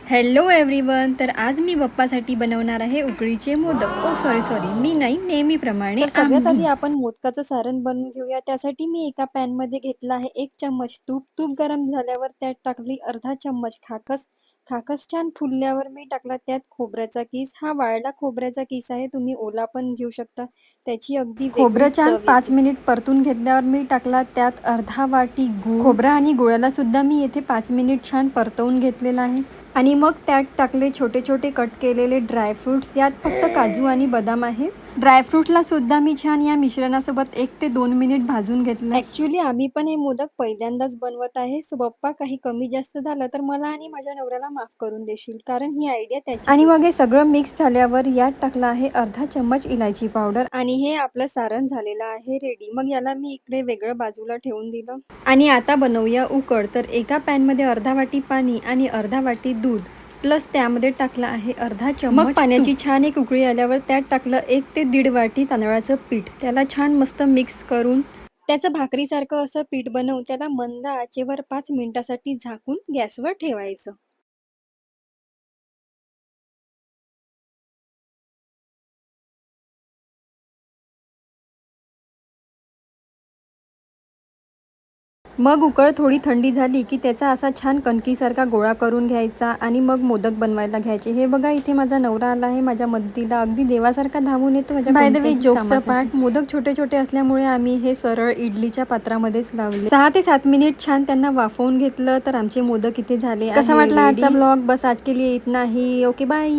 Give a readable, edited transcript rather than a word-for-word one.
Hello everyone. तर आज मी बाप्पासाठी बनवणार आहे उकडीचे मोदक. सॉरी मी नाही, नेहमीप्रमाणे तर सगळ्यात आम्ही. आधी आपण मोदकाचं सारण बनवून घेऊया. त्यासाठी मी एका पॅनमध्ये घेतलं आहे 1 चम्मच तूप. तूप गरम झाल्यावर त्यात टाकली अर्धा चम्मच खाकस. खाकस छान फुलल्यावर मी टाकला त्यात खोबऱ्याचा किस. हा वाळला खोबऱ्याचा किस आहे, तुम्ही ओला पण घेऊ शकता. त्याची अगदी खोबरं वेगळीच छान चव 5 येते. मिनिट परतून घेतल्यावर मी टाकला त्यात अर्धा वाटी गूळ. खोबरं आणि गुळाला सुद्धा मी येथे 5 मिनिट छान परतवून घेतलेलं आहे. आणि मग त्यात टाकले छोटे छोटे कट केलेले ड्रायफ्रुट्स. यात फक्त काजू आणि बदाम आहे. ड्रायफ्रूटला सुद्धा मी छान या मिश्रणासोबत 1 ते 2 मिनिट भाजून घेतलं. ॲक्च्युली आम्ही पण हे मोदक पहिल्यांदाच बनवत आहे. सो बाप्पा काही कमी जास्त झालं तर मला आणि माझ्या नवऱ्याला माफ करून देशील, कारण ही आयडिया त्याचीच आणि मग होती. हे सगळं मिक्स झाल्यावर यात टाकलं आहे अर्धा चम्मच इलायची पावडर. आणि हे आपलं सारण झालेलं आहे रेडी. मग याला मी इकडे वेगळं बाजूला ठेवून दिलं. आणि आता बनवूया उकड. तर एका पॅनमध्ये अर्धा वाटी पाणी आणि अर्धा वाटी दूध प्लस त्यामध्ये टाकलं आहे अर्धा चम्मच. मग पाण्याची छान एक उकळी आल्यावर त्यात टाकलं 1 ते 1.5 वाटी तांदळाचं पीठ. त्याला छान मस्त मिक्स करून त्याचं भाकरीसारखं असं पीठ बनवून त्याला मंद आचेवर 5 मिनिटासाठी झाकून गॅसवर ठेवायचं. मग उकळ थोडी थंडी झाली की त्याचा असा छान कणकीसारखा गोळा करून घ्यायचा आणि मग मोदक बनवायला घ्यायचे. हे बघा इथे माझा नवरा आला आहे माझ्या मदतीला. अगदी देवासारखा धावून येतो माझ्या. By the way, jokes part, modak छोटे छोटे असल्यामुळे आम्ही हे सरळ इडलीच्या पात्रामध्येच लावले. 6 ते 7 मिनिट छान त्यांना वाफवून घेतलं तर आमचे मोदक इथे झाले. कसा वाटला आजचा ब्लॉग? बस आज के लिए इतना ही. Okay bye.